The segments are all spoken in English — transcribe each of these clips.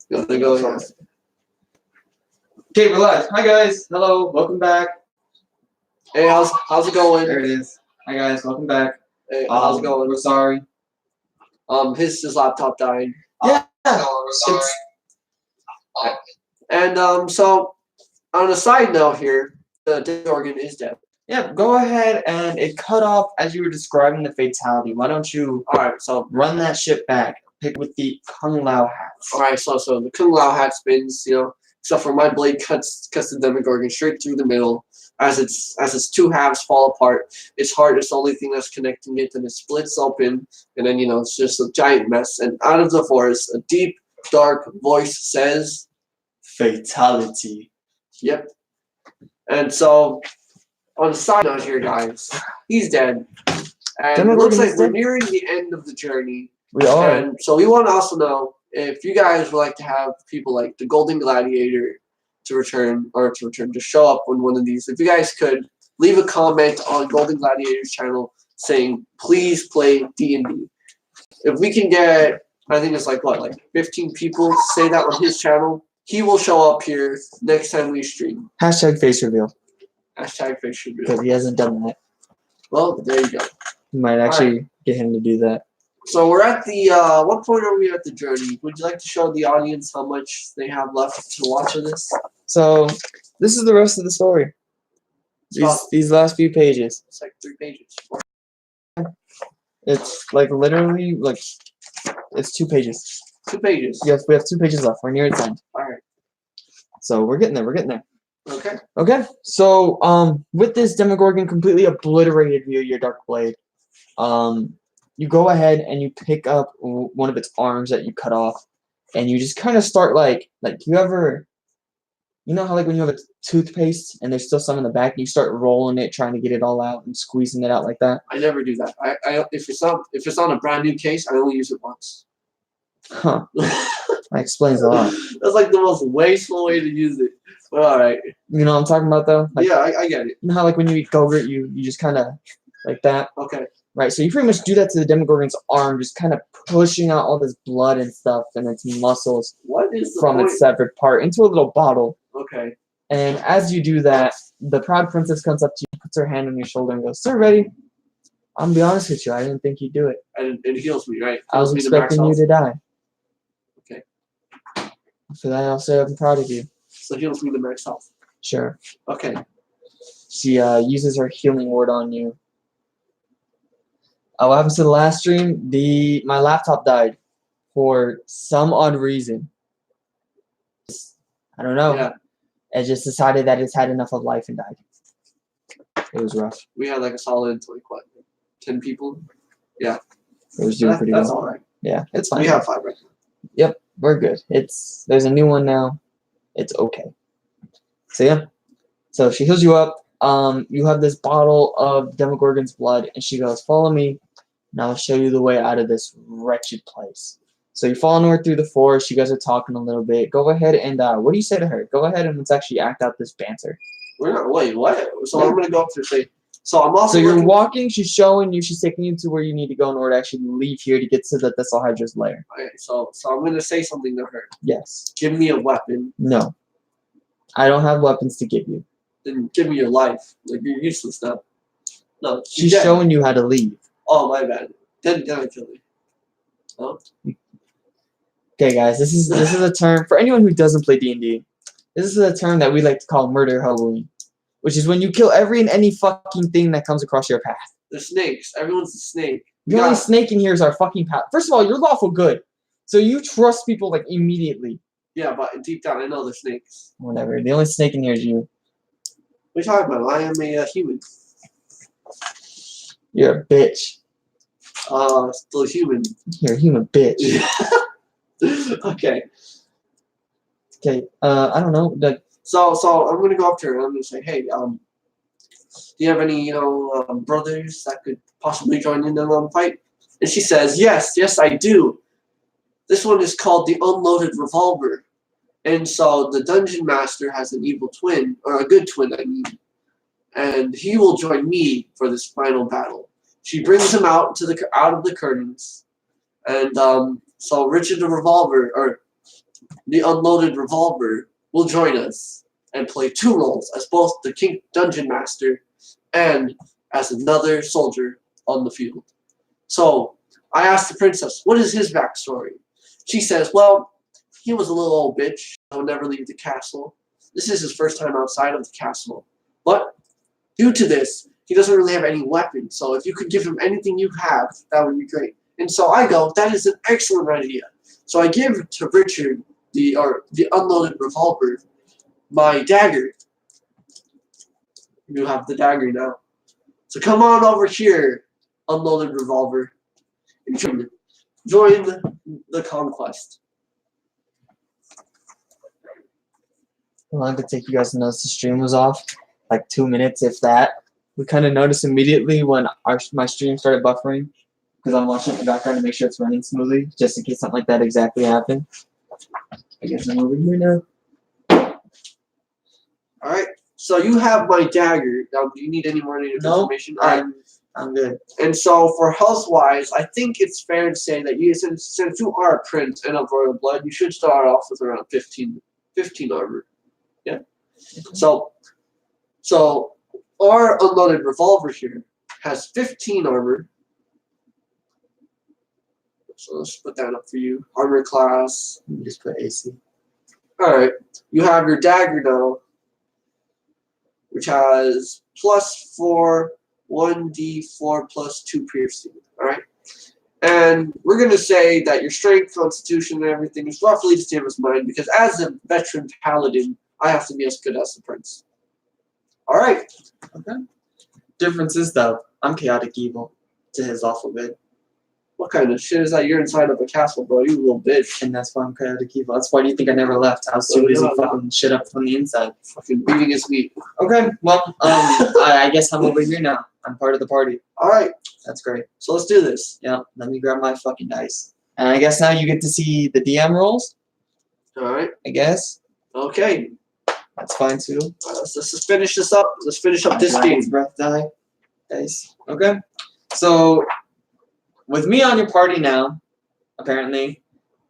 There you go. Yeah. Okay, we're live. Hi guys. Hello. Welcome back. Hey, how's it going? There it is. Hi guys. Welcome back. Hey, how's it going? We're sorry. His laptop died. Yeah. We're sorry. And so on a side note here, the Demogorgon is dead. Yeah. Go ahead and it cut off as you were describing the fatality. Why don't you? All right. So run that shit back. Pick with the Kung Lao hats. All right. So the Kung Lao hat spins. Except for my blade cuts the Demogorgon straight through the middle. As its two halves fall apart, its heart is the only thing that's connecting it, and it splits open, and then it's just a giant mess. And out of the forest, a deep, dark voice says, "Fatality." Yep. And so, on the side note here, guys, he's dead, and it looks like we're nearing the end of the journey. We are. And so we want to also know if you guys would like to have people like the Golden Gladiator to show up on one of these. If you guys could leave a comment on Golden Gladiator's channel saying please play D&D. If we can get, I think it's like 15 people to say that on his channel, he will show up here next time we stream. Hashtag face reveal. Hashtag face reveal. Because he hasn't done that. Well, there you go. You might actually get him to do that. So we're at the, what point are we at the journey? Would you like to show the audience how much they have left to watch of this? So, this is the rest of the story. These last few pages. It's like 3 pages. It's like literally, it's 2 pages. 2 pages. Yes, we have 2 pages left. We're near its end. Alright. So, we're getting there. Okay. Okay, so, with this Demogorgon completely obliterated via your Dark Blade, you go ahead and you pick up one of its arms that you cut off, and you just kind of start you know how when you have a toothpaste and there's still some in the back, and you start rolling it, trying to get it all out and squeezing it out like that? I never do that. If it's on a brand new case, I only use it once. Huh. That explains a lot. That's like the most wasteful way to use it. But alright. You know what I'm talking about though? Yeah, I get it. You know how when you eat Go-Gurt, you just kind of like that? Okay. Right, so you pretty much do that to the Demogorgon's arm, just kind of pushing out all this blood and stuff and its muscles from its severed part into a little bottle. Okay. And as you do that, the proud princess comes up to you, puts her hand on your shoulder, and goes, "Sir, Reddie, I'm gonna be honest with you, I didn't think you'd do it. And it heals me, right? I was expecting you to die." Okay. For that, I'll say I'm proud of you. So heals me to max health. Sure. Okay. She uses her healing word on you. What happens to the last stream? My laptop died for some odd reason. I don't know. Yeah. It just decided that it's had enough of life and died. It was rough. We had a solid 10 people. Yeah. It was doing pretty well. That's all right. Yeah, it's fine. We have 5 right now. Yep, we're good. There's a new one now. It's okay. So yeah. So she heals you up. You have this bottle of Demogorgon's blood, and she goes, "Follow me, and I'll show you the way out of this wretched place." So you follow her through the forest. You guys are talking a little bit. Go ahead and what do you say to her? Go ahead and let's actually act out this banter. Wait, what? So I'm gonna go up to say. So I'm also. So you're walking. She's showing you. She's taking you to where you need to go in order to actually leave here to get to the Thistlehydra's lair. Okay, so I'm gonna say something to her. Yes. Give me a weapon. No. I don't have weapons to give you. Then give me your life. You're useless now. No. She's showing you how to leave. Oh, my bad. Then I kill me. Oh. Okay, guys. This is a term for anyone who doesn't play D&D. This is a term that we like to call murder Halloween, which is when you kill every and any fucking thing that comes across your path. The snakes. Everyone's a snake. The only snake in here is our fucking path. First of all, you're lawful good, so you trust people immediately. Yeah, but deep down, I know they're snakes. Whatever. The only snake in here is you. What are you talking about? I am a human. You're a bitch. Still a human. You're a human bitch. Okay. Okay. I don't know. So I'm gonna go up to her and I'm gonna say, "Hey, do you have any brothers that could possibly join in the fight?" And she says, "Yes, I do. This one is called the Unloaded Revolver." And so the dungeon master has an evil twin, or a good twin, I mean, and he will join me for this final battle. She brings him out of the curtains, and so Richard the Revolver, or the unloaded revolver, will join us and play 2 roles as both the King Dungeon Master and as another soldier on the field. So I asked the princess, what is his backstory? She says, well, he was a little old bitch who would never leave the castle. This is his first time outside of the castle. But due to this, he doesn't really have any weapons. So if you could give him anything you have, that would be great. And so I go, that is an excellent idea. So I give to Richard the unloaded revolver, my dagger. You have the dagger now. So come on over here, unloaded revolver, and join the conquest. How long did it take you guys to notice the stream was off? Like 2 minutes, if that. We kind of noticed immediately when my stream started buffering, because I'm watching it in the background to make sure it's running smoothly, just in case something like that exactly happened. I guess I'm over here now. Alright, so you have my dagger. Now, do you need any more information? I'm good. And so, for health-wise, I think it's fair to say that since you are a prince and of royal blood, you should start off with around 15 armor. Yeah? So our unloaded revolver here has 15 armor. So let's put that up for you. Armor class. Just put AC. Alright. You have your dagger now, which has +4, 1d4 plus 2 piercing. Alright? And we're going to say that your strength, constitution, and everything is roughly the same as mine, because as a veteran paladin, I have to be as good as the prince. Alright. Okay. Difference is, though, I'm chaotic evil to his awful good. What kind of shit is that? You're inside of a castle, bro. You little bitch. And that's why I'm chaotic evil. That's why do you think I never left? I was too busy fucking shit up from the inside. Fucking beating his meat. Okay, well, I guess I'm over here now. I'm part of the party. Alright. That's great. So let's do this. Yeah, let me grab my fucking dice. And I guess now you get to see the DM rolls. Alright. I guess. Okay. That's fine too. Let's just finish this up. Let's finish up this Dragon's game. Breath dice. Okay. So, with me on your party now, apparently,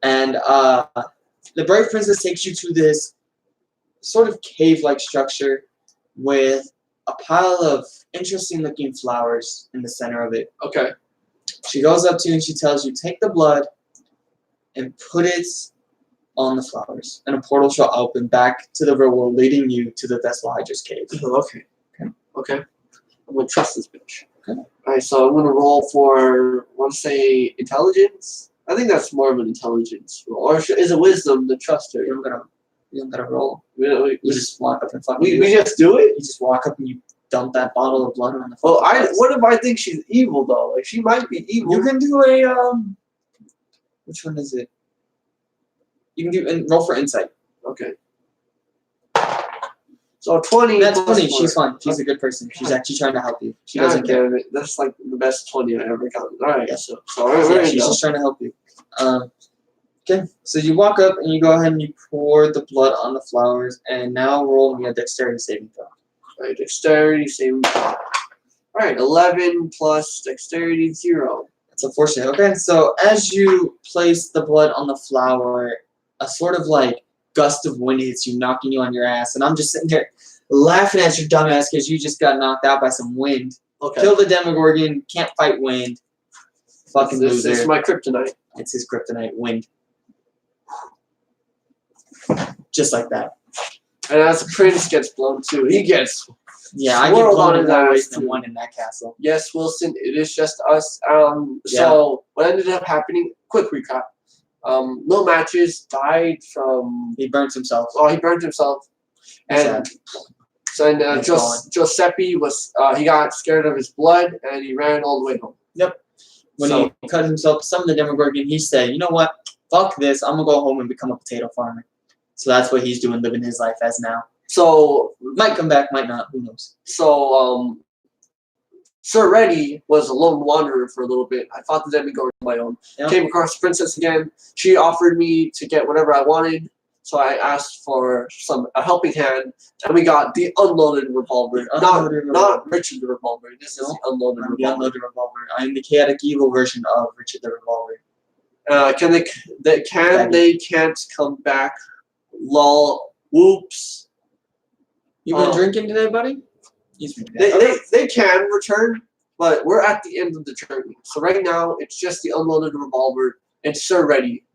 and the Brave Princess takes you to this sort of cave-like structure with a pile of interesting-looking flowers in the center of it. Okay. She goes up to you and she tells you, take the blood and put it on the flowers, and a portal shall open back to the real world, leading you to the Thessalohydra's cave. Okay. Okay. I'm going to trust this bitch. Okay. Alright, so I'm going to roll for, I want to say, intelligence? I think that's more of an intelligence roll. Or is it wisdom to trust her? You don't gotta roll. We You just walk up and fucking we just do it? You just walk up and you dump that bottle of blood on the Well, fucking what if I think she's evil, though? Like, she might be evil. You can do a, which one is it? You can do, roll for insight. Okay. So 20. That's plus funny. 4. She's fine. She's a good person. She's actually trying to help you. She doesn't care. Damn it. That's like the best 20 I ever gotten. Alright, Yeah. so we're Yeah, she's just trying to help you. Okay, so you walk up and you go ahead and you pour the blood on the flowers, and now roll me a dexterity saving throw. Alright, dexterity saving throw. Alright, 11 plus dexterity 0. That's unfortunate. Okay, so as you place the blood on the flower, a sort of like gust of wind hits you, knocking you on your ass, and I'm just sitting here laughing at your dumbass because you just got knocked out by some wind. Okay. Kill the Demogorgon, can't fight wind. Fucking loser. This is my kryptonite. It's his kryptonite, wind. Just like that. And as the prince gets blown too, he gets. Yeah, I get swirled blown on in his more ass, ways than too. one in that castle. Yes, Wilson, it is just us. So what ended up happening? Quick recap. No matches. Died from. He burns himself. Oh, he burned himself. And so Giuseppe was. He got scared of his blood and he ran all the way home. Yep. When he cut himself, some of the Demogorgon, he said, you know what? Fuck this. I'm going to go home and become a potato farmer. So that's what he's doing, living his life as now. So might come back, might not. Who knows? So Sir Reddie was a lone wanderer for a little bit. I fought the Demogorgon on my own. Yep. Came across the princess again. She offered me to get whatever I wanted. So I asked for a helping hand, and we got the unloaded revolver. Not Richard the Revolver. This is the unloaded revolver. The unloaded revolver. I am the chaotic evil version of Richard the Revolver. They can't come back Lol. Whoops. You been drinking today, buddy? They can return, but we're at the end of the journey. So right now, it's just the unloaded revolver and Sir Reddie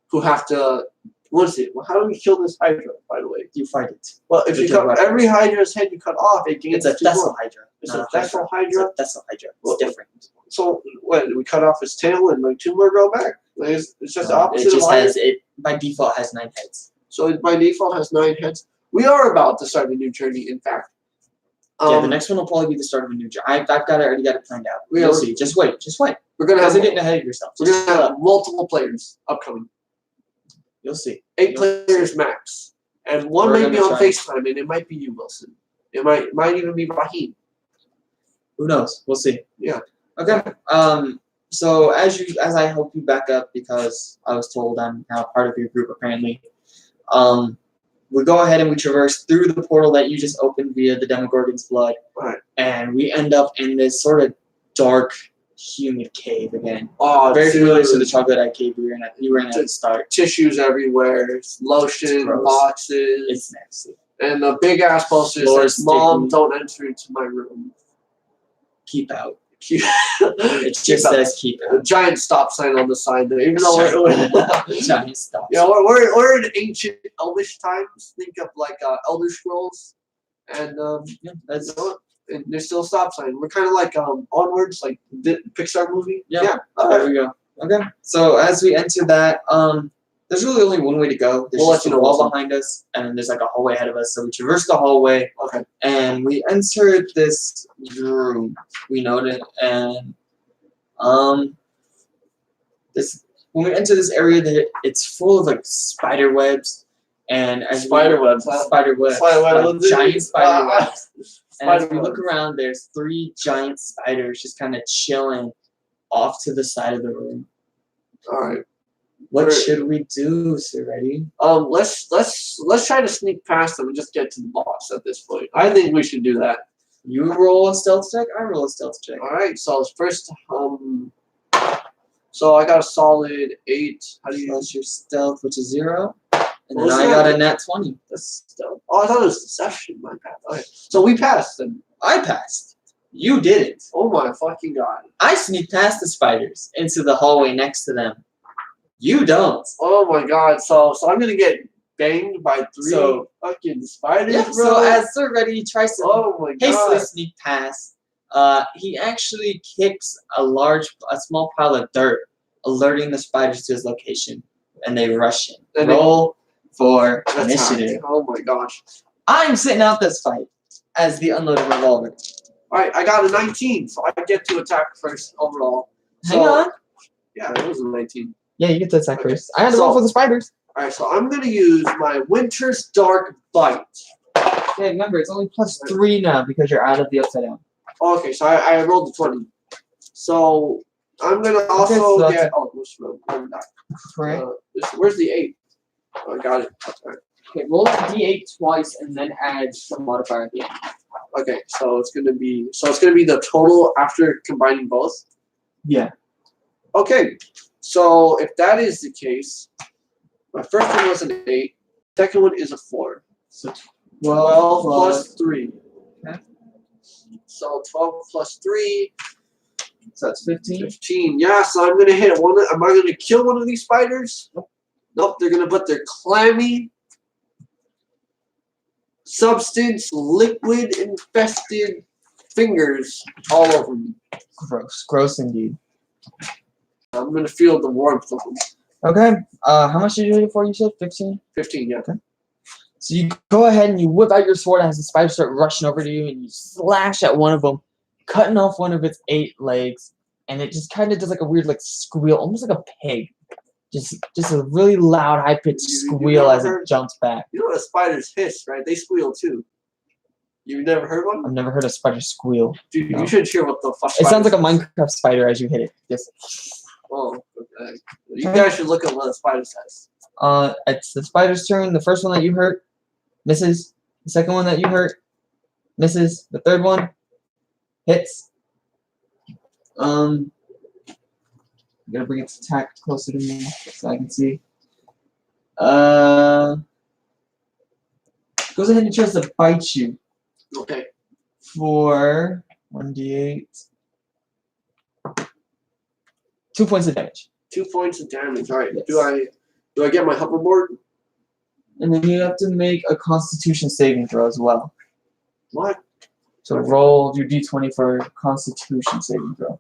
who have to. What is it? Well, how do we kill this Hydra, by the way? You fight it. Well, if you cut every Hydra's head you cut off, it gains. It's a Thessal Hydra. It's a Thessal Hydra? It's a Thessal Hydra. It's different. So, what? We cut off his tail and like 2 more grow back? Like, it's just the opposite It just of has, it by default has 9 heads. So it by default has 9 heads. We are about to start a new journey, in fact. Yeah, the next one will probably be the start of a new journey. I've already got it planned out. We'll see. Just wait. We're gonna have getting ahead of yourself. We're gonna have multiple players upcoming. You'll see. 8 players max, and one may be on FaceTime, and it might be you, Wilson. It might even be Raheem. Who knows? We'll see. Yeah. Okay. So as I help you back up because I was told I'm now part of your group apparently. We go ahead and we traverse through the portal that you just opened via the Demogorgon's blood, and we end up in this sort of dark, humid cave again. Oh, very familiar to the chocolate eye cave you were in at the start. Tissues everywhere, lotion boxes. It's nasty. And the big ass poster says, "Mom, don't enter into my room. Keep out." It just says keep out. A giant stop sign on the side there, even though we're giant stop. Yeah, we're in ancient Elvish times. Think of like Elder Scrolls, and that's and there's still a stop sign. We're kind of like Onwards, like the Pixar movie. Yeah. There we go. Okay. So as we enter that, there's really only one way to go. There's just a wall behind us, and then there's like a hallway ahead of us. So we traverse the hallway, and we enter this room. We noted, and this when we enter this area, that it's full of like spider webs, and as spider webs, like, giant spider webs. And as we look around, there's 3 giant spiders just kind of chilling off to the side of the room. All right. What should we do, Sir Reddie? Let's try to sneak past them and just get to the boss at this point. I think we should do that. You roll a stealth check. I roll a stealth check. All right. So first, so I got a solid 8. How do you? Plus your stealth, which is 0, and then I got a nat 20. That's stealth. Oh, I thought it was deception. My bad. Okay. So we passed them. I passed. You didn't. Oh my fucking god! I sneaked past the spiders into the hallway next to them. You don't. Oh my god! So I'm gonna get banged by 3 fucking spiders, yeah, bro. So as Sir Reddie tries to hastily sneak past, he actually kicks a small pile of dirt, alerting the spiders to his location, and they rush in. And roll for initiative. Oh my gosh! I'm sitting out this fight as the unloaded revolver. All right, I got a 19, so I get to attack first overall. Hang on. Yeah, it was a 19. Yeah, you get to attack first. I had to roll for the spiders. All right, so I'm going to use my Winter's Dark Bite. Yeah, remember, it's only +3 now because you're out of the upside down. Okay, so I rolled a 20. So I'm going to also get... Oh, what's wrong? Where's the 8? Oh, I got it. Right. Okay, roll the D8 twice and then add some modifier at the end. Okay, so it's going to be the total after combining both? Yeah. Okay. So if that is the case, my first one was an 8. Second one is a 4. So 12 plus 3. Okay. So 12 plus 3. So that's 15. 15. Yeah. So I'm gonna hit one. Am I gonna kill one of these spiders? Nope. They're gonna put their clammy, substance, liquid infested fingers all over me. Gross. Gross indeed. I'm gonna feel the warmth of them. Okay. How much did you hit it for? You said 15? 15, yeah. Okay. So you go ahead and you whip out your sword as the spiders start rushing over to you, and you slash at one of them, cutting off one of its 8 legs, and it just kind of does like a weird like squeal, almost like a pig. Just a really loud, high-pitched squeal as it jumps back. You know the spiders hiss, right? They squeal too. You've never heard one? I've never heard a spider squeal. Dude, you should hear what the fuck. It sounds like a Minecraft spider as you hit it. Just. Oh, okay. You guys should look at what the spider says. It's the spider's turn. The first one that you hurt misses. The second one that you hurt misses. The third one hits. I'm gonna bring its attack closer to me so I can see. Goes ahead and tries to bite you Okay. for 1d8. 2 points of damage. 2 points of damage. All right. Yes. Do I get my hoverboard? And then you have to make a Constitution saving throw as well. What? So roll your d20 for Constitution saving throw.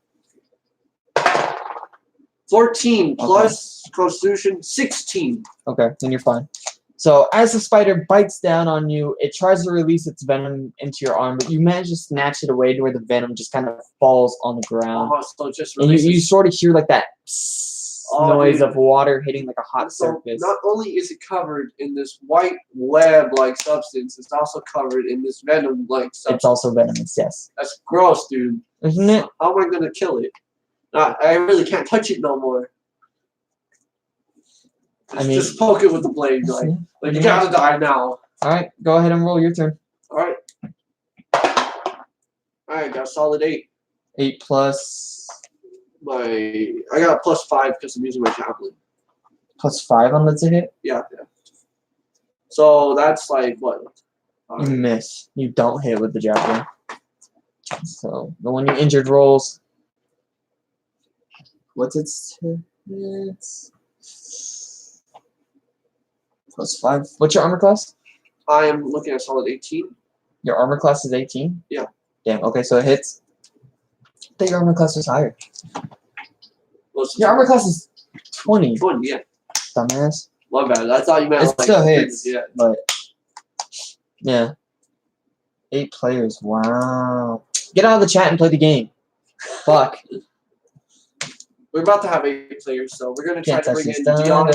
14 plus Constitution, 16. Okay, then you're fine. So as the spider bites down on you, it tries to release its venom into your arm, but you manage to snatch it away to where the venom just kind of falls on the ground. So it just And releases. you sort of hear like that noise dude. of water hitting like a hot So surface. not only is it covered in this white web-like substance, it's also covered in this venom-like substance. It's also venomous, yes. That's gross, dude. Isn't it? How am I gonna kill it? I really can't touch it no more. Just poke it with the blade, like you gotta die now. Alright, go ahead and roll your turn. Alright. Alright, got a solid 8. 8 plus I got a +5 because I'm using my javelin. +5 on the hit? Yeah. So that's like what? You miss. You don't hit with the javelin. So the one you injured rolls. What's its hits? +5. What's your armor class? I am looking at solid 18. Your armor class is 18? Yeah. Damn, okay, so it hits. I thought your armor class was higher. What's Your armor class is 20. 20, yeah. Dumbass. My bad. I thought you meant It still hits. Yeah. But yeah. 8 players. Wow. Get out of the chat and play the game. Fuck. We're about to have 8 players, so we're gonna try Can't to touch bring this. in Dion.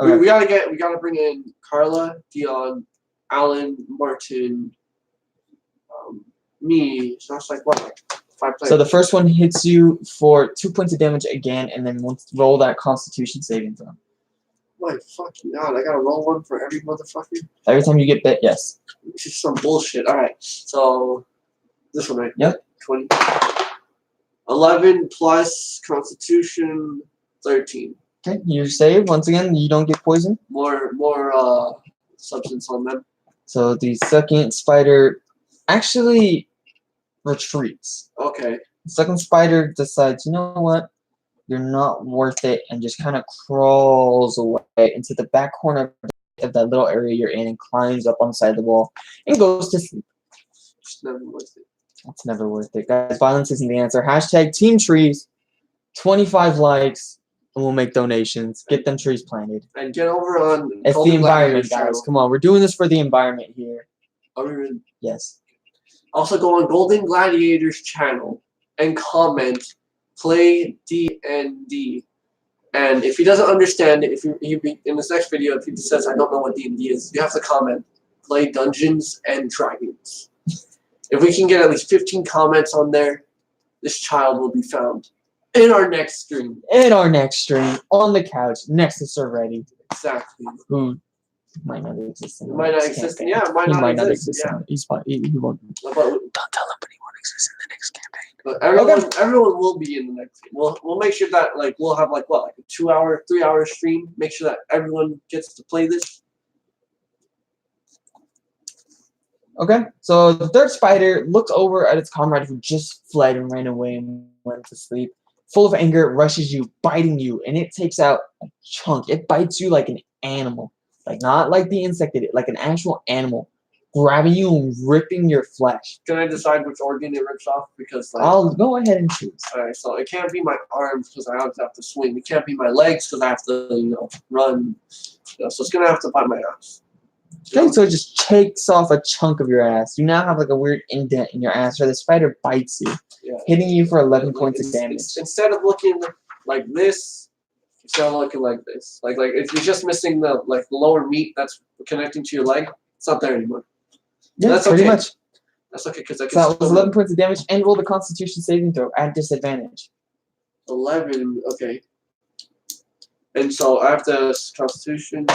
Okay. We gotta bring in Carla, Dion, Alan, Martin, me. So that's like what, like 5 players. So the first one hits you for 2 points of damage again, and then roll that Constitution saving throw. My fucking god! I gotta roll one for every motherfucker. Every time you get bit, yes. This is some bullshit. All right, so this one, right? Yep. 20. 11 plus Constitution, 13. Okay, you save. Once again, you don't get poisoned. More substance on them. So the second spider actually retreats. Okay. The second spider decides, you know what? You're not worth it, and just kind of crawls away into the back corner of that little area you're in and climbs up on the side of the wall and goes to sleep. It's never worth it. It's never worth it. Guys, violence isn't the answer. Hashtag Team Trees. 25 likes, and we'll make donations. Get them trees planted. And get over on. It's the environment, guys. Channel. Come on, we're doing this for the environment here. Are we really? Yes. Also, go on Golden Gladiators channel and comment, play D&D. And if he doesn't understand it, if he in this next video, if he says, I don't know what D&D is, you have to comment, play Dungeons and Dragons. If we can get at least 15 comments on there, this child will be found in our next stream. In our next stream, on the couch, next to Sir Reddie. Exactly. Who might not exist in It might not exist. Yeah, it might not exist. Yeah. He's fine. He won't. But, Don't tell him, but he won't exist in the next campaign. but everyone will be in the next game. We'll make sure that we'll have like a 2-hour, 3-hour stream. Make sure that everyone gets to play this. Okay, so the third spider looks over at its comrade who just fled and ran away and went to sleep. Full of anger, it rushes you, biting you, and it takes out a chunk. It bites you like an animal. Like, not like the insect did it, like an actual animal. Grabbing you and ripping your flesh. Can I decide which organ it rips off? Because I'll go ahead and choose. Alright, so it can't be my arms because I have to swing. It can't be my legs because I have to, run. So it's gonna have to bite my ass. Okay, so it just takes off a chunk of your ass. You now have like a weird indent in your ass where the spider bites you, hitting you for 11 points of damage. Instead of looking like this, it's gonna look like this. Like if you're just missing the lower meat that's connecting to your leg, it's not there anymore. Yeah, that's pretty okay. much. That's okay because I can. So that was 11 points of damage and roll the Constitution saving throw at disadvantage. 11, okay. And so after Constitution,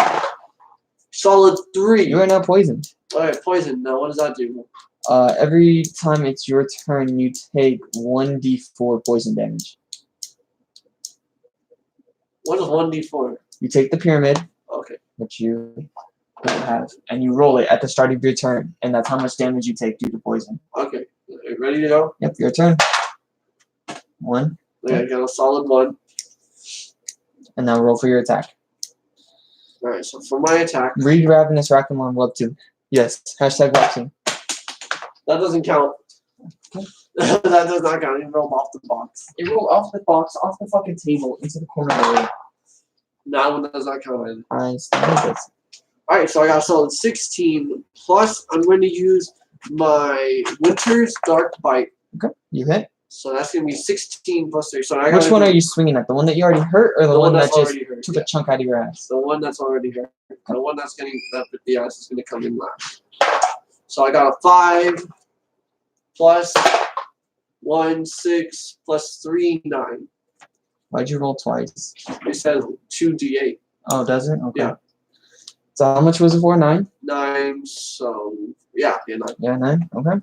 solid 3. You are now poisoned. Alright, poison. Now what does that do? Every time it's your turn, you take 1d4 poison damage. What is 1d4? You take the pyramid, Okay. which you that you have, and you roll it at the start of your turn, and that's how much damage you take due to poison. Okay. Ready to go? Yep, your turn. 1. Okay, I got a solid 1. And now roll for your attack. Alright, so for my attack. Read Ravenous Rackamon Web 2. Yes, hashtag vaccine. That doesn't count. Okay. That does not count. You rolled off the box. It rolled off the box, off the fucking table, into the corner of the room. That one does not count either. I started this. Alright, so I got a solid 16. Plus, I'm going to use my Winter's Dark Bite. Okay, you hit. So that's going to be 16 plus 3. So I Which one are you swinging at? The one that you already hurt, or the one that just hurt, took a chunk out of your ass? The one that's already hurt. The one that's getting that with the ass is going to come in last. So I got a 5 plus 1, 6 plus 3, 9. Why'd you roll twice? It says 2d8. Oh, does it? Okay. Yeah. So how much was it for? 9? 9. So yeah, 9. Yeah, 9. Okay.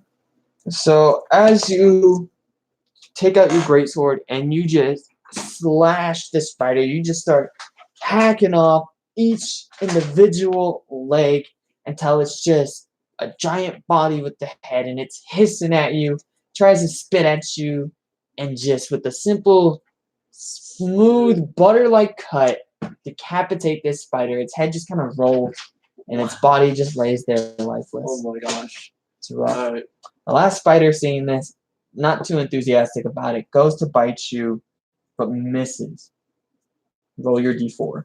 So as you take out your greatsword and you just slash the spider, you just start hacking off each individual leg until it's just a giant body with the head, and it's hissing at you, tries to spit at you, and just with a simple, smooth, butter-like cut, decapitate this spider. Its head just kind of rolls, and its body just lays there lifeless. Oh my gosh. It's rough. Alright. The last spider, seeing this, not too enthusiastic about it, goes to bite you, but misses. Roll your d4.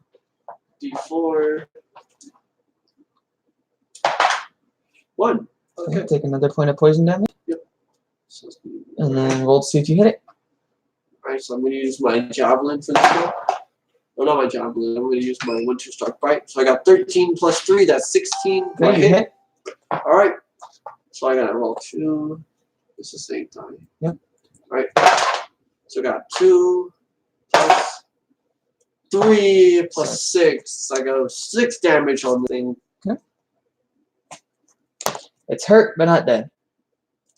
D4. 1. Okay. Take another point of poison damage. Yep. And then roll to see if you hit it. Alright, so I'm going to use my javelin for this one. Oh, not my javelin. I'm going to use my Winter's Dark Bite. So I got 13 plus 3. That's 16. Do I Okay, you hit. Alright. So I got to roll 2. It's the same time. Yep. Alright. So I got 2 plus 3 plus 6. I go 6 damage on the thing. Okay. It's hurt, but not dead.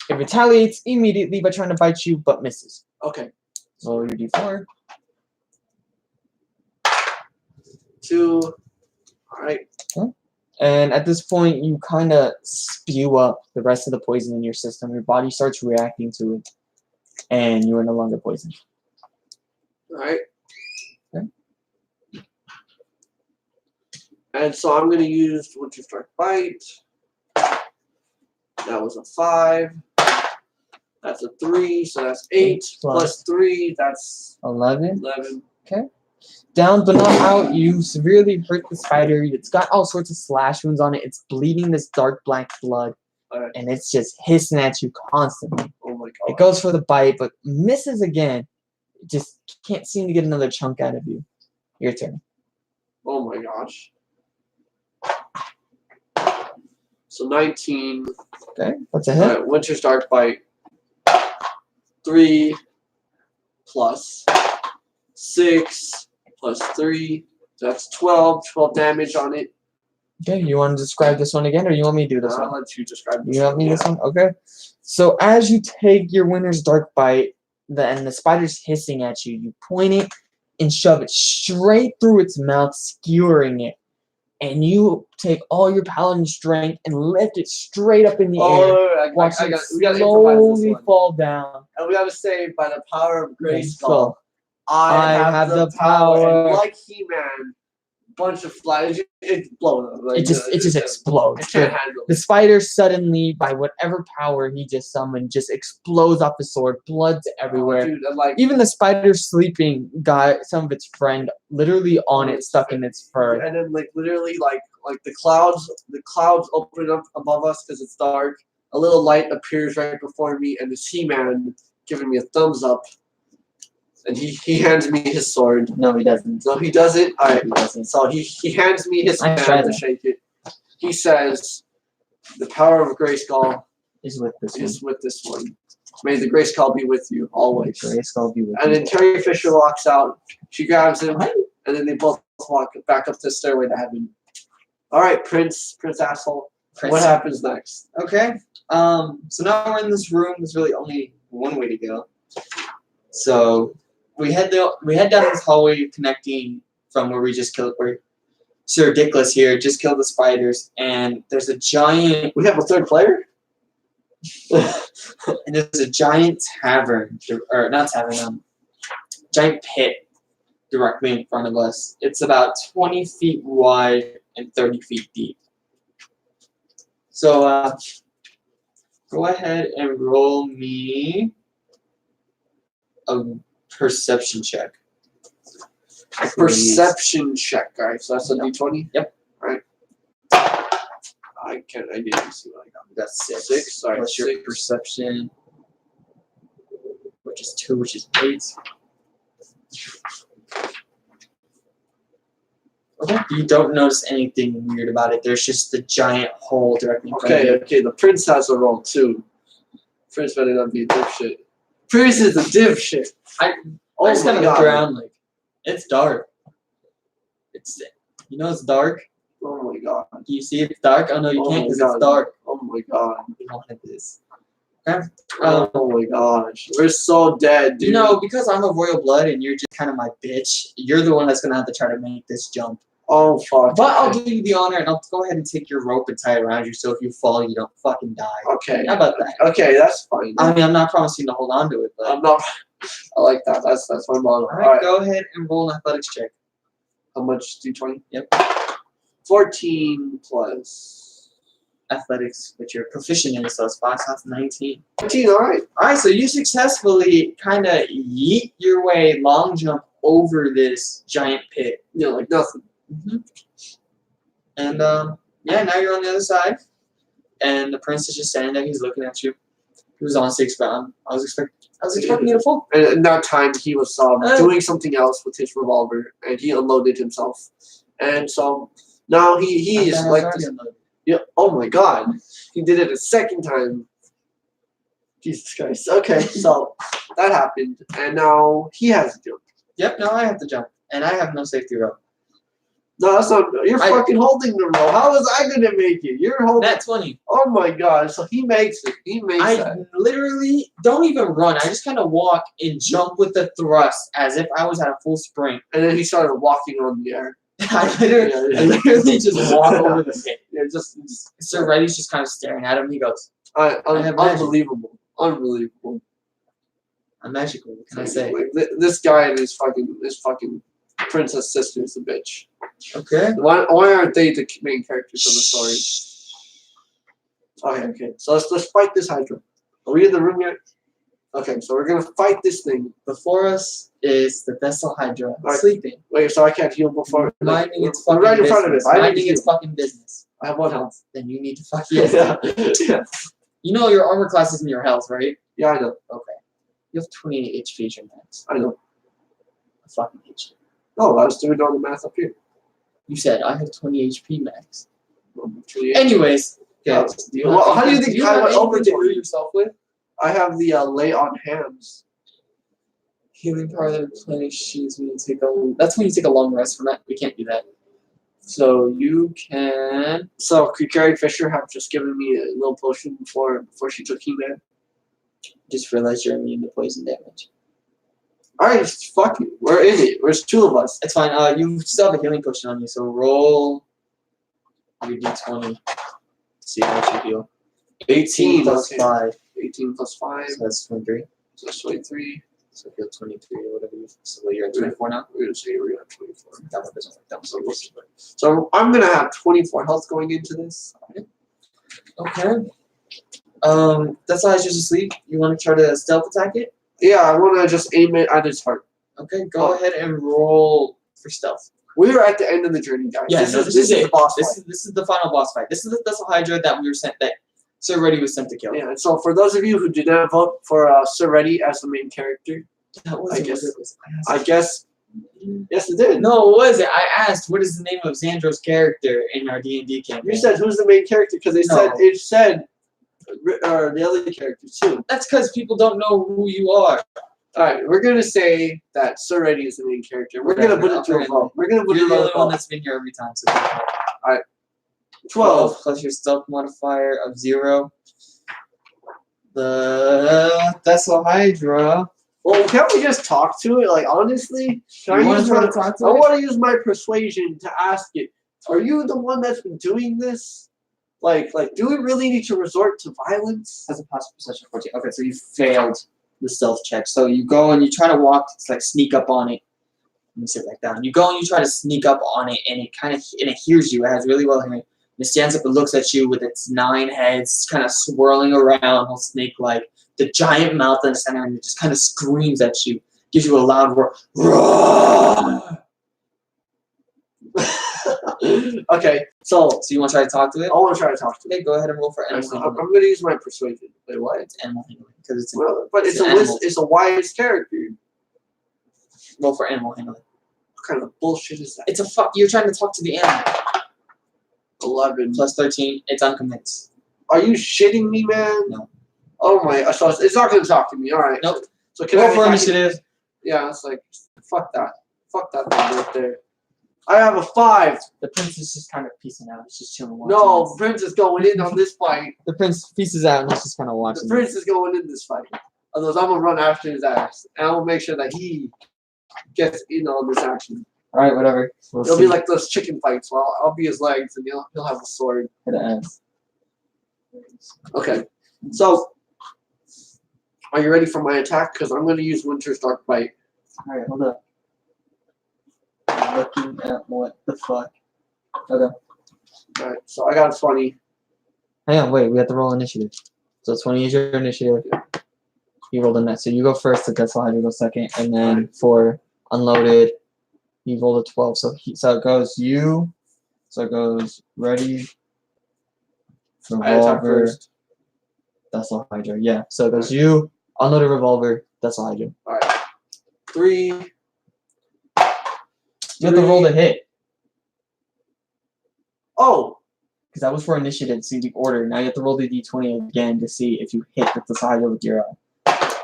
It retaliates immediately by trying to bite you, but misses. Okay. Roll your d4. 2. Alright. Okay. And at this point, you kind of spew up the rest of the poison in your system. Your body starts reacting to it, and you are no longer poisoned. Alright. Okay. And so I'm going to use Winter's Dark Bite. That was a 5. That's a 3, so that's 8 plus 3. That's 11. 11. Okay. Down but not out, you severely hurt the spider. It's got all sorts of slash wounds on it. It's bleeding this dark black blood, and it's just hissing at you constantly. Oh my god. It goes for the bite, but misses again. It just can't seem to get another chunk out of you. Your turn. Oh my gosh. So 19. Okay, that's a hit. Winter's Dark Bite. 3 plus 6 plus 3. That's 12. 12 damage on it. Okay, you want to describe this one again, or you want me to do this I'll one? let you describe this You want me one. this one? Okay. So as you take your Winter's Dark Bite, and the spider's hissing at you, you point it and shove it straight through its mouth, skewering it. And you take all your paladin strength and lift it straight up in the air. Watch it slowly fall down. And we gotta say, by the power of Grace So, Skull, I have the power. And like He-Man, bunch of flies, it's blown up. Like, it just explodes. It can't handle The it. spider suddenly, by whatever power he just summoned, just explodes off the sword. Blood's everywhere. Dude, and like, Even the spider sleeping got some of its friend literally on it, stuck in its fur. and then like literally like the clouds open up above us because it's dark. A little light appears right before me, and it's He-Man giving me a thumbs up. And he hands me his sword. No, he doesn't. No, he doesn't. All right. He doesn't. So he hands me his hand tried to that. shake it. He says, "The power of Grayskull Is with this one. is with this one. May the Grayskull be with you always." Grayskull be with And you. then Terry Fisher walks out. She grabs him, and then they both walk back up the stairway to heaven. All right, Prince asshole. What happens next? Okay. So now we're in this room. There's really only one way to go. So we head down this hallway connecting from where we just killed. Sir Dickless here just killed the spiders, and there's a giant. We have a third player. And there's a giant tavern, or not tavern, giant pit directly in front of us. It's about 20 feet wide and 30 feet deep. So go ahead and roll me a perception check. Perception check, guys. So that's a D20. Yep. All right. I didn't see what I got. That's 6. 6. Sorry, Plus your 6. perception, which is 2, which is 8. Okay. You don't notice anything weird about it. There's just the giant hole directly in front of you. Okay. The prince has a roll too. Prince better not be a dipshit. Prince is a dipshit. I just kind of look around like, it's dark. It's dark. Oh my god. Do you see it's dark? Oh no, you can't because it's dark. Oh my god. You wanted this. Okay. Oh my gosh. We're so dead, dude. Because I'm a royal blood and you're just kind of my bitch, you're the one that's gonna have to try to make this jump. Oh fuck. But I'll give you the honor and I'll go ahead and take your rope and tie it around you so if you fall you don't fucking die. Okay. How about that? Okay, that's fine. I mean I'm not promising to hold on to it, but I'm not. I like that. That's my motto. Alright, go ahead and roll an athletics check. How much? D20? Yep. 14 plus Athletics, which you're proficient in, so it's 5, so that's 19. 14, alright. Alright, so you successfully kind of yeet your way, long jump over this giant pit. Yeah, like nothing. And yeah, now you're on the other side, and the prince is just standing there. He's looking at you. He was honestly expecting. I was expecting you to fall. And in that time, he was doing something else with his revolver, and he unloaded himself. And so now he is like this. Yeah. Oh my god, he did it a second time. Jesus Christ. Okay, so that happened, and now he has to jump. Yep. Now I have to jump, and I have no safety rope. No, that's not. You're fucking holding the rope. How was I gonna make it? You're holding. That's 20. Oh my god! So he makes it. He makes it. I literally don't even run. I just kind of walk and jump with the thrust as if I was at a full sprint. And then he started walking on the air. I literally just walk over the pit. Yeah, just Sir Reddie's just kind of staring at him. He goes, unbelievable. Unbelievable. I'm magical. What can I say? Like, this guy and his fucking princess sister is a bitch. Okay. Why aren't they the main characters of the story? Okay. So let's fight this Hydra. Are we in the room yet? Okay, so we're gonna fight this thing. Before us is the vessel Hydra sleeping. Wait, so I can't heal before. Minding its we're fucking right in business. front of it. Minding its fucking business. I have 1 health. Then you need to fuck heal. Yeah. You know your armor class isn't your health, right? Yeah, I know. Okay. You have 28 HP as your max. I know. I fucking hate you. Oh, I was doing all the math up here. You said I have 20 HP max. 28. Anyways. Okay. Well, how do you think I went over to heal yourself with? I have the lay on hands. Healing power that replenishes when you take a. That's when you take a long rest from it. We can't do that. So you can. So could Carrie Fisher have just given me a little potion before she took He-Man? Just realized you're immune to poison damage. Alright, fuck it. We're in it. There's 2 of us. It's fine. You still have a healing potion on you, so roll your d20. See how much you heal. 18 plus 5. 18 plus 5. So that's 23. So that's 23. So if you're 23 or whatever, so you're at 24 now? We're going to say we're at 24. That one doesn't work. That one's worse. So I'm going to have 24 health going into this. Okay. That's why I just asleep. You want to try to stealth attack it? Yeah, I want to just aim it at its heart. Okay, go ahead and roll for stealth. We are at the end of the journey, guys. Yeah, this is the boss fight. This is the final boss fight. This is the Vessel Hydra that we were sent, that Sir Reddie was sent to kill. Yeah, so for those of you who did not vote for Sir Reddie as the main character, I guess. Yes, it did. No, it wasn't. I asked, what is the name of Xandro's character in our D&D campaign? You said, who's the main character? Because it said the other characters too. That's because people don't know who you are. Alright, we're going to say that Sir Reddie is the main character. We're going to put it to a vote. We're going to put it to a vote. You're the only one that's been here every time. So alright. 12 plus your stealth modifier of 0. The Vessel Hydra. Well, can't we just talk to it? Like, honestly, I want to use my persuasion to ask it. are you the one that's been doing this? Like, do we really need to resort to violence? Has a passive perception 14. Okay, so you failed the stealth check. So you go and you try to walk, like sneak up on it. Let me sit back down. You go and you try to sneak up on it, and it hears you. It has really well hearing. It stands up and looks at you with its 9 heads, kind of swirling around, all snake-like. The giant mouth in the center, and it just kind of screams at you. Gives you a loud roar. Roar! Okay, so you want to try to talk to it? I want to try to talk to it. Okay, go ahead and roll for animal I'm handling. going to use my persuasion. Wait, what? It's animal handling because it's But it's a wise character. roll for animal handling. What kind of bullshit is that? It's a fuck. You're trying to talk to the animal. 11 plus 13. It's unconvinced. Are you shitting me, man? No. Oh my! So it's not going to talk to me. All right. Nope. So can Roll for initiative. Yeah, it's like fuck that. Fuck that thing right there. I have a 5. The prince is just kind of peacing out. He's just chilling. No, the prince is going in on this fight. The prince pieces out and he's just kind of watching. The prince is going in this fight. Otherwise, I'm gonna run after his ass, and I will make sure that he gets in on this action. All right, whatever. It'll be like those chicken fights. Well, I'll be his legs, and he'll have a sword. Okay, so are you ready for my attack? Because I'm gonna use Winter's Dark Bite. All right, hold up. I'm looking at what the fuck. Okay. Alright, so I got a 20. Hang on, wait. We have to roll initiative. So 20 is your initiative. Yeah. You rolled a net, so you go first. The Death Hydra goes second, and then for unloaded, you rolled a 12. So it goes you. So it goes Reddie. Revolver. That's a Hydra. Yeah. So it goes you. Unloaded revolver. That's a Hydra. All right. 3. You have to roll the hit. Oh. Because that was for initiative, see the order. Now you have to roll the d20 again to see if you hit the Hydra with your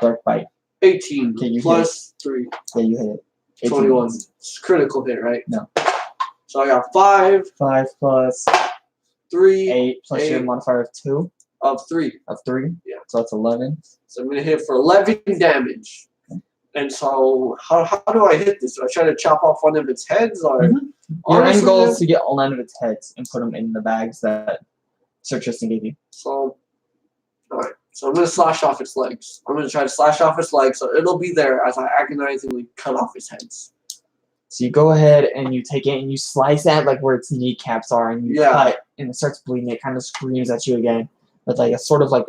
Dark Bite. 18 okay, you plus 3. Yeah, you hit it. 18. 21. It's critical hit, right? No. So I got 5. 5 plus 3. 8 plus 8 your modifier of 2. Of 3. Of 3? Yeah. So that's 11. So I'm going to hit for 11 damage. Okay. And so how do I hit this? Do I try to chop off one of its heads? Or Your end goal is to get all 9 of its heads and put them in the bags that Sir Tristan gave you. So, alright. So I'm going to slash off its legs. I'm going to try to slash off its legs so it'll be there as I agonizingly cut off its heads. So you go ahead and you take it and you slice at like where its kneecaps are and you cut and it starts bleeding. It kind of screams at you again with like a sort of like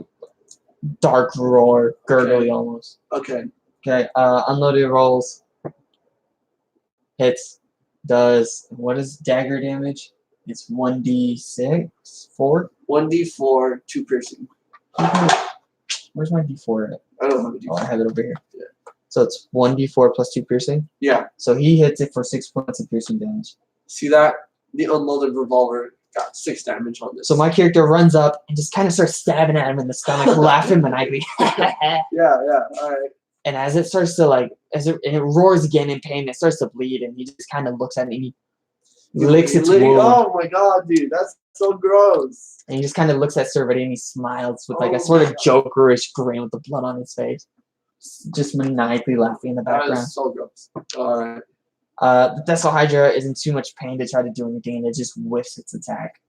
dark roar, gurgly almost. Okay. Okay, unloaded rolls. Hits. Does, what is dagger damage? It's 1d6? 4? 1d4, 2 piercing. Where's my d4 at? I don't have a d4. Oh, I have it over here. Yeah. So it's 1d4 plus 2 piercing? Yeah. So he hits it for 6 points of piercing damage. See that? The unloaded revolver got 6 damage on this. So my character runs up and just kind of starts stabbing at him in the stomach, laughing maniacally. Yeah, alright. And as it starts to like, and it roars again in pain, it starts to bleed, and he just kind of looks at it and he licks its wound. Oh my god, dude, that's so gross. And he just kind of looks at Sir Reddie and he smiles with like a sort of jokerish grin with the blood on his face. Just maniacally laughing in the background. That is so gross. Alright. The Thessal Hydra is in too much pain to try to do anything, and it just whiffs its attack.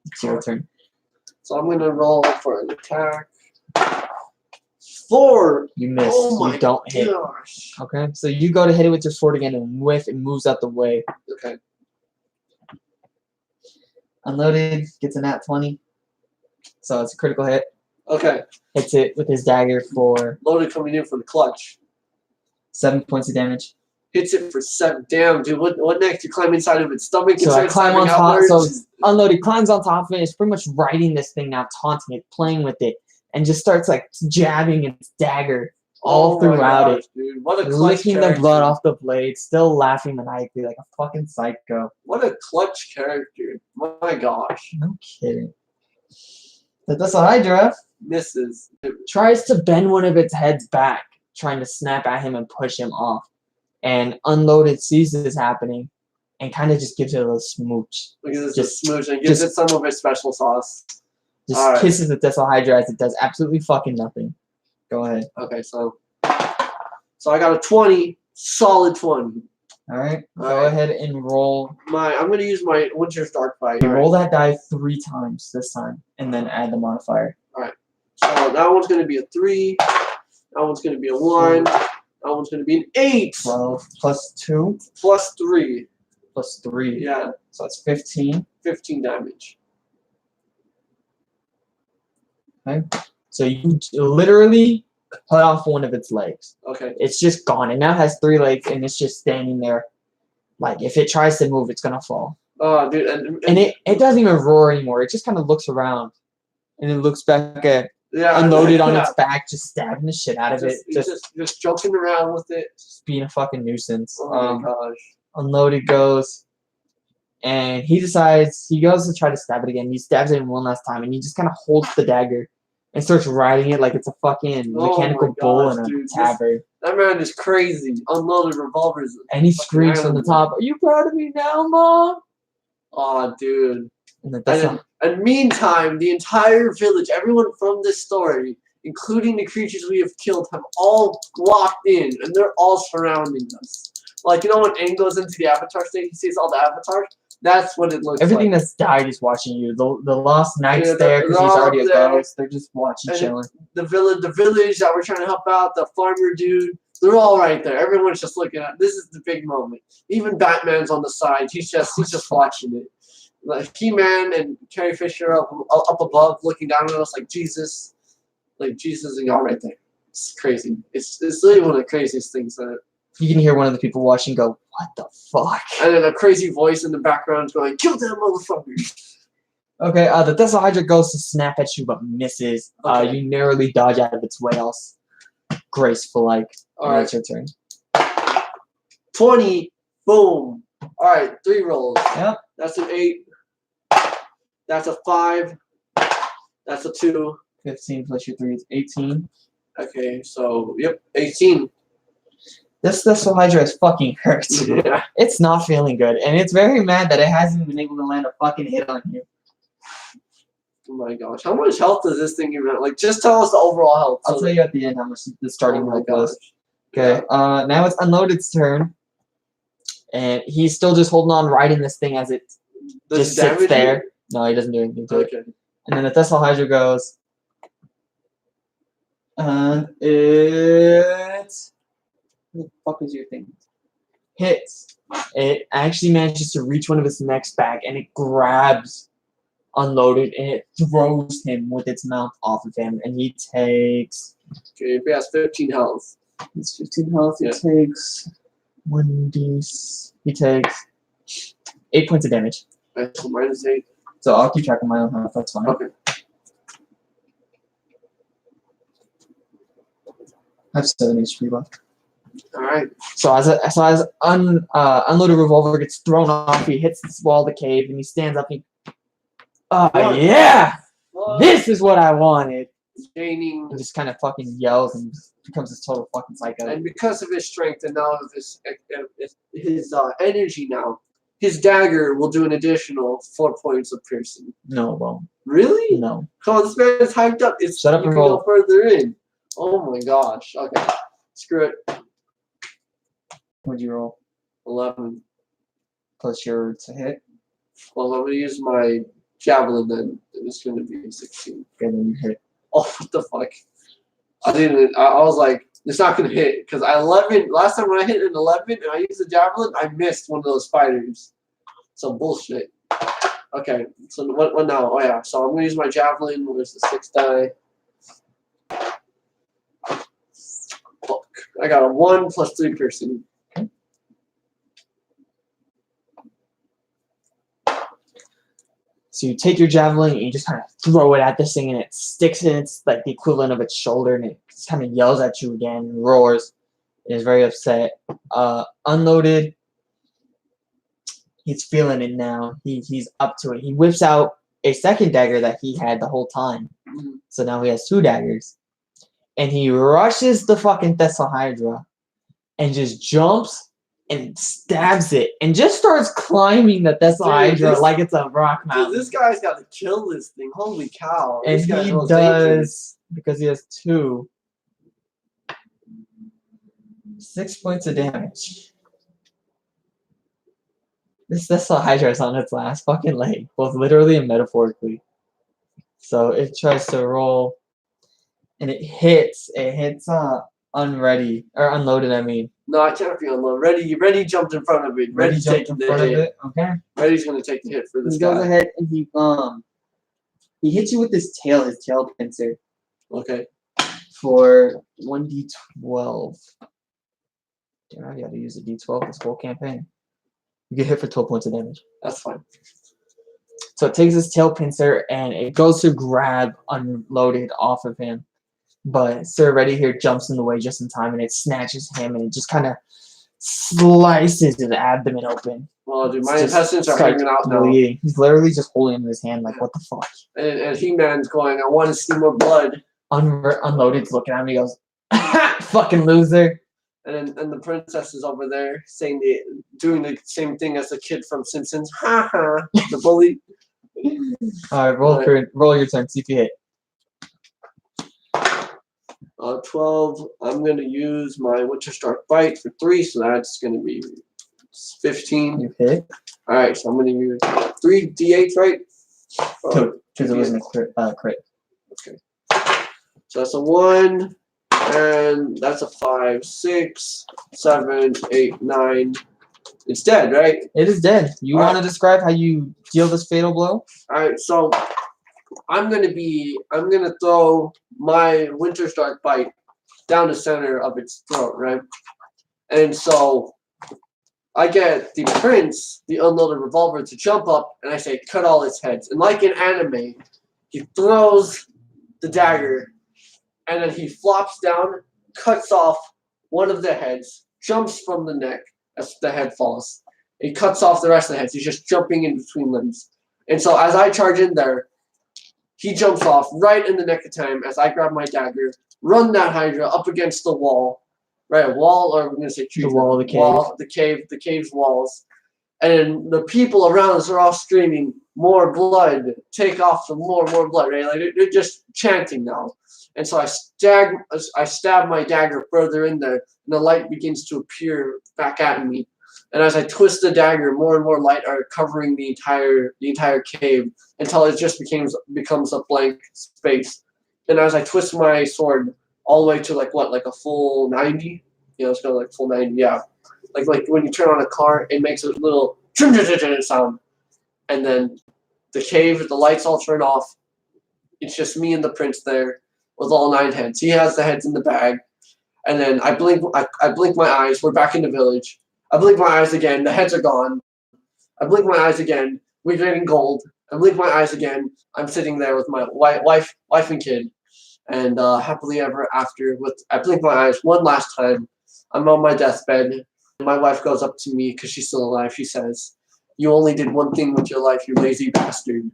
It's your turn. So I'm gonna roll for an attack. 4! You miss. Oh my you don't hit. gosh. Okay, so you go to hit it with your sword again and whiff. It moves out the way. Okay. Unloaded, gets a nat 20. So it's a critical hit. Okay. Hits it with his dagger for Loaded coming in for the clutch. 7 points of damage. Hits it for 7. Damn, dude. What next? You climb inside of its stomach and So I start climb on stabbing top. outwards? So Unloaded climbs on top of it. It's pretty much riding this thing now, taunting it, playing with it, and just starts like jabbing its dagger all throughout it. Dude. What a clutch Licking character. the blood off the blade, still laughing maniacally like a fucking psycho. What a clutch character. My gosh. No kidding. But that's what Hydra Misses. tries to bend one of its heads back, trying to snap at him and push him off. And Unloaded sees this happening and kind of just gives it a little smooch. Because it's a smooch and gives it some of its special sauce. Just kisses the Thessal Hydra as it does absolutely fucking nothing. Go ahead. Okay, so I got a 20, solid 20. Alright, go Alright. ahead and roll. I'm gonna use my Winter's Dark Fight. You roll that die 3 times this time, and then add the modifier. Alright. So that one's gonna be a 3. That one's gonna be a 1. That one's gonna be an 8. 12 plus 2 plus 3. plus 3. Yeah. So that's 15. 15 damage. Okay. So you literally cut off one of its legs. Okay. It's just gone. It now has 3 legs, and it's just standing there. Like, if it tries to move, it's gonna fall. Oh, dude. And it doesn't even roar anymore. It just kind of looks around. And it looks back at unloaded on its back, just stabbing the shit out of it. Just joking around with it. Just being a fucking nuisance. Oh my gosh. Unloaded goes. And he decides, he goes to try to stab it again. He stabs it one last time, and he just kind of holds the dagger and starts riding it like it's a fucking mechanical bull in a tabard. That man is crazy. Unloaded revolvers. And he screams from the top, "Are you proud of me now, Mom?" Oh, dude. And meantime, the entire village, everyone from this story, including the creatures we have killed, have all walked in, and they're all surrounding us. Like, you know when Aang goes into the Avatar state, he sees all the avatars? That's what it looks everything like. that's died is watching you. The lost knight's there because he's already a ghost. They're just watching, chilling. The village that we're trying to help out, the farmer dude, they're all right there. Everyone's just looking at. This is the big moment. Even Batman's on the side. He's just watching it. Like He-Man and Carrie Fisher up above, looking down at us like Jesus, and y'all right there. It's crazy. It's literally one of the craziest things that. You can hear one of the people watching go, "What the fuck?" And then a crazy voice in the background going, "Kill them motherfuckers!" Okay, the Tesla Hydra goes to snap at you but misses. Okay. You narrowly dodge out of its way, all graceful like. Alright. It's your turn. 20. Boom. Alright, 3 rolls. Yep. That's an 8. That's a 5. That's a 2. 15 plus your 3 is 18. Okay, so, yep, 18. This Tesla Hydra is fucking hurt. Yeah. It's not feeling good, and it's very mad that it hasn't been able to land a fucking hit on you. Oh my gosh. How much health does this thing even have? Like, just tell us the overall health. I'll tell you at the end how much the starting health was. Okay. Yeah. Now it's Unloaded's turn. And he's still just holding on, riding this thing as it just sits there. No, he doesn't do anything to it. And then the Tesla Hydra goes. And it's. What the fuck is your thing? Hits. It actually manages to reach one of its necks back, and it grabs Unloaded, and it throws him with its mouth off of him, and he takes. Okay, if he has 15 health. It's 15 health. He takes 1d. He takes 8 points of damage. Right, so minus 8. So I'll keep track of my own health. That's fine. Okay. I have 7 HP left. Alright. So as Unloaded Revolver gets thrown off, he hits this wall of the cave, and he stands up. And yeah! This is what I wanted! Gaining. He just kind of fucking yells and becomes this total fucking psycho. And because of his strength and now of his energy now, his dagger will do an additional 4 points of piercing. No, well. Really? No. Come on, this man is hyped up. Shut up you and can roll. go further in. Oh my gosh. Okay. Screw it. What'd you roll? 11. Plus your to hit. Well, I'm going to use my javelin then. It's going to be 16. Okay, then you hit. Oh, what the fuck? I was like, it's not going to hit. Because 11, last time when I hit an 11 and I used the javelin, I missed one of those spiders. So bullshit. Okay, so what now? Oh yeah, so I'm going to use my javelin. Where's the 6 die? Fuck. I got a 1 plus 3 piercing. So you take your javelin and you just kind of throw it at this thing, and it sticks in its like the equivalent of its shoulder, and it just kind of yells at you again and roars. It is very upset. Unloaded. He's feeling it now. He's up to it. He whips out a second dagger that he had the whole time. Mm-hmm. So now he has 2 daggers. And he rushes the fucking Tesla Hydra and just jumps and stabs it and just starts climbing the Tesla Hydra like it's a rock mountain. This guy's got to kill this thing. Holy cow. And this guy he knows does, dangerous. because he has 2, 6 points of damage. This Hydra is on its last fucking leg, both literally and metaphorically. So it tries to roll, and it hits. It hits unready or unloaded. I mean. No, I can't be unloaded. Ready jumped in front of it. Ready's jumped taking in the front hit. of it. Okay. Ready's gonna take the hit for this He guy. goes ahead and he hits you with his tail pincer. Okay. For 1d12. Damn, I gotta use a d12 this whole campaign. You get hit for 12 points of damage. That's fine. So it takes his tail pincer and it goes to grab unloaded off of him. But Sir Reddie here jumps in the way just in time and it snatches him and it just kind of slices his abdomen open. Well, dude, my intestines are hanging out now. He's literally just holding him in his hand like, what the fuck? And He-Man's going, I want to see more blood. Unloaded's looking at me, goes, fucking loser. And the princess is over there saying doing the same thing as the kid from Simpsons. Ha ha, the bully. All right, roll your turn. See if you hit. 12. I'm gonna use my Winter Stark Bite for 3, so that's gonna be 15. You hit. All right, so I'm gonna use 3 d8, right? Two, because it wasn't a crit. Okay. So that's a 1, and that's a 5, 6, 7, 8, 9. It's dead, right? It is dead. You want to describe how you deal this fatal blow? All right, so I'm gonna throw my Winter Stark Bite down the center of its throat, right? And so I get the prince, the unloaded revolver, to jump up, and I say, cut all its heads. And like in anime, he throws the dagger, and then he flops down, cuts off one of the heads, jumps from the neck as the head falls. He cuts off the rest of the heads. He's just jumping in between limbs. And so as I charge in there, he jumps off right in the nick of time as I grab my dagger, run that Hydra up against the wall, right? A wall, or we're going to say tree. The wall, the cave. The cave's walls. And the people around us are all screaming, more blood, take off some more blood, right? Like they're just chanting now. And so I stab my dagger further in there, and the light begins to appear back at me. And as I twist the dagger, more and more light are covering the entire cave until it just becomes a blank space. And as I twist my sword all the way to like a full 90, it's going like full 90, yeah. Like when you turn on a car, it makes a little sound, and then the cave, the lights all turn off. It's just me and the prince there with all 9 heads. He has the heads in the bag, and then I blink my eyes. We're back in the village. I blink my eyes again. The heads are gone. I blink my eyes again. We're getting gold. I blink my eyes again. I'm sitting there with my wife and kid, and happily ever after. I blink my eyes one last time. I'm on my deathbed. My wife goes up to me because she's still alive. She says, "You only did one thing with your life, you lazy bastard."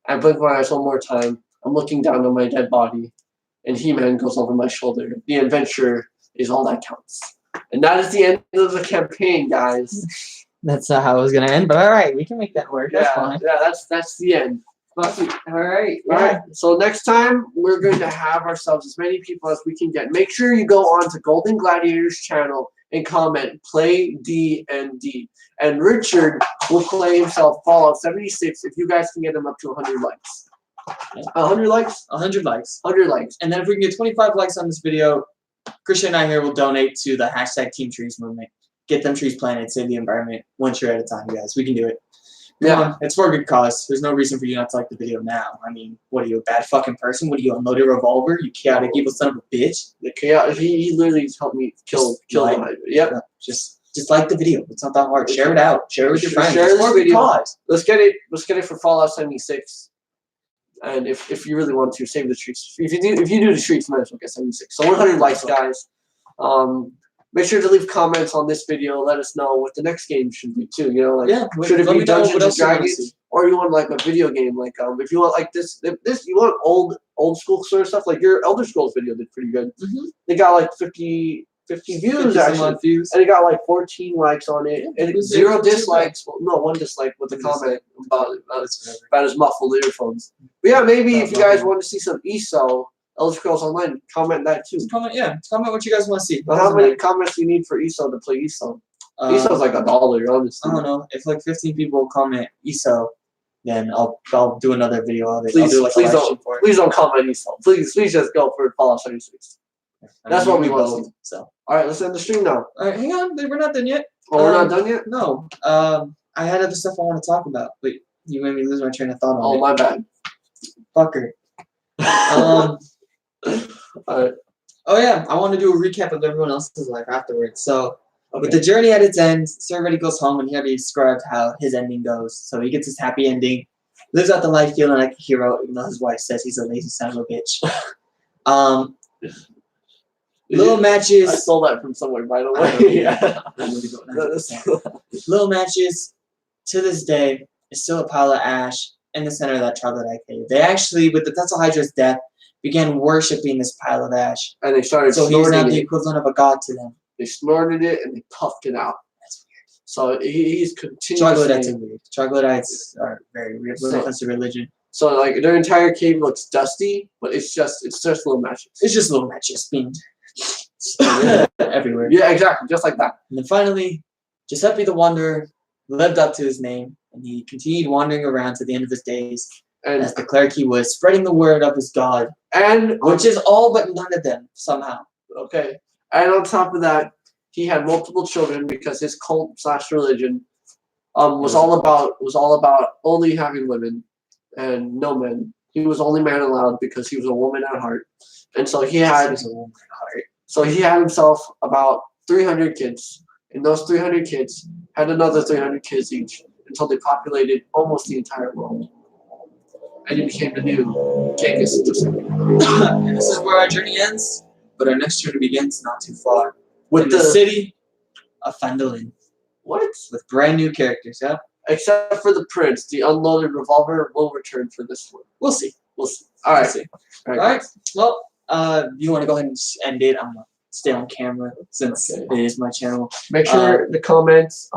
I blink my eyes one more time. I'm looking down on my dead body, and He-Man goes over my shoulder. The adventure is all that counts. And that is the end of the campaign, guys. That's not how it was gonna end, but all right, we can make that work. That's fine. Yeah, that's the end. All right. All right. So next time we're going to have ourselves as many people as we can get. Make sure you go on to Golden Gladiators channel and comment "Play D&D," and Richard will play himself Fallout 76 if you guys can get him up to 100 likes. 100 likes? 100 likes. 100 likes. And then if we can get 25 likes on this video, Christian and I here will donate to the #TeamTrees movement. Get them trees planted, save the environment, one tree at a time, guys. We can do it. Come on, it's for a good cause. There's no reason for you not to like the video now. I mean, what are you, a bad fucking person? What are you, unloaded revolver? You chaotic evil son of a bitch? The chaos. He literally helped me kill him. Yep. Just like the video. It's not that hard. Share it out. Share it with your friends. Share this video. Cause. Let's get it for Fallout 76. And if you really want to, save the trees. If you do the trees, might as well get 76. So 100 likes, guys. Make sure to leave comments on this video. Let us know what the next game should be too. Should it be Dungeons and Dragons, or you want like a video game? Like if you want like this you want old school sort of stuff. Like your Elder Scrolls video did pretty good. Mm-hmm. They got like 50 views actually, and it got like 14 likes on it, and 0 dislikes. Well, no, 1 dislike with a comment about his muffled earphones. But yeah, maybe if you guys want to see some ESO. Elder Scrolls Online, comment that too. Comment what you guys want to see. How many comments you need for ESO to play ESO? ESO's like $1, honestly. I don't know. If like 15 people comment ESO, then I'll do another video of it. Please, I'll do like please a live stream for it. please don't comment ESO. Please just go for Fallout 76. That's what we want to see. So. All right, let's end the stream now. All right, hang on. We're not done yet. Oh, we're not done yet? No. I had other stuff I want to talk about, but you made me lose my train of thought on it. Oh, my bad. Fucker. Alright. Oh yeah, I want to do a recap of everyone else's life afterwards. So, with the journey at its end, Sir Reddie goes home and he already described how his ending goes. So he gets his happy ending, lives out the life feeling like a hero, even though his wife says he's a lazy son of a bitch. Little matches. I stole that from somewhere, by the I way. Little matches. To this day, is still a pile of ash in the center of that troglodyte cave. They actually, with the Tesla Hydra's death, began worshipping this pile of ash. And they started so snorting he's now the it. equivalent of a god to them. They snorted it and they puffed it out. That's weird. So he's continuously... Troglodytes are weird. Troglodytes are very weird when it comes to religion. So like their entire cave looks dusty, but it's just little matches. It's just little matches being everywhere. Yeah, exactly, just like that. And then finally, Giuseppe the Wanderer lived up to his name, and he continued wandering around to the end of his days. And as the cleric he was, spreading the word of his god, and which is all but none of them somehow. Okay, and on top of that, he had multiple children because his cult/religion was all about only having women and no men. He was only man allowed because he was a woman at heart, and so he had himself about 300 kids, and those 300 kids had another 300 kids each until they populated almost the entire world. And he became the new Genghis. And this is where our journey ends, but our next journey begins not too far. With the city of Phandalin. What? With brand new characters, yeah? Except for the prince, the unloaded revolver will return for this one. We'll see. We'll see. Alright. We'll see. Alright. Well, you want to go ahead and end it? I'm going to stay on camera since it is my channel. Make sure the comments,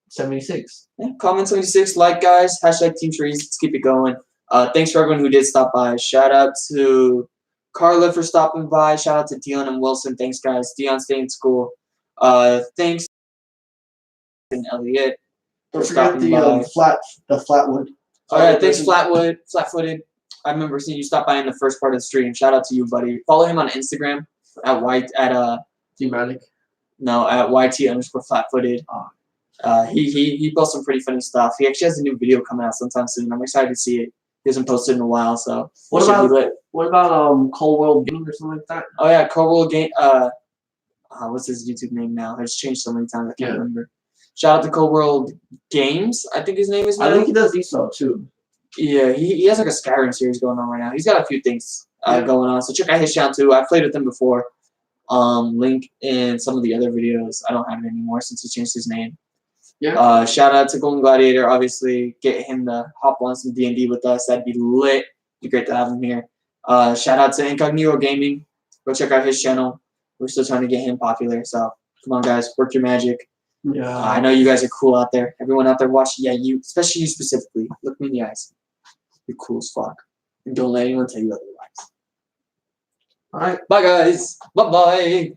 76. Yeah, comment 76, like guys, hashtag Teamtree, let's keep it going. Thanks for everyone who did stop by. Shout out to Carla for stopping by. Shout out to Dion and Wilson. Thanks guys. Dion staying in school. Thanks and Elliot for stopping by. The Flatwood. Alright, thanks Flatfooted. I remember seeing you stop by in the first part of the stream. Shout out to you, buddy. Follow him on Instagram at Thematic. No, at YT_flatfooted. He posts some pretty funny stuff. He actually has a new video coming out sometime soon. I'm excited to see it. He hasn't posted in a while, so what about Cold World Gaming or something like that? Oh yeah, Cold World Game. What's his YouTube name now? It's changed so many times I can't remember. Shout out to Cold World Games. I think his name is. I think he does ESO too. Yeah, he has like a Skyrim series going on right now. He's got a few things going on, so check out his channel too. I've played with him before. Link in some of the other videos. I don't have it anymore since he changed his name. Yeah. Shout out to Golden Gladiator. Obviously, get him to hop on some D&D with us. That'd be lit. Be great to have him here. Shout out to Incognito Gaming. Go check out his channel. We're still trying to get him popular. So come on, guys, work your magic. Yeah. I know you guys are cool out there. Everyone out there watching, yeah, you, especially you specifically. Look me in the eyes. You're cool as fuck. And don't let anyone tell you otherwise. All right. Bye, guys. Bye-bye.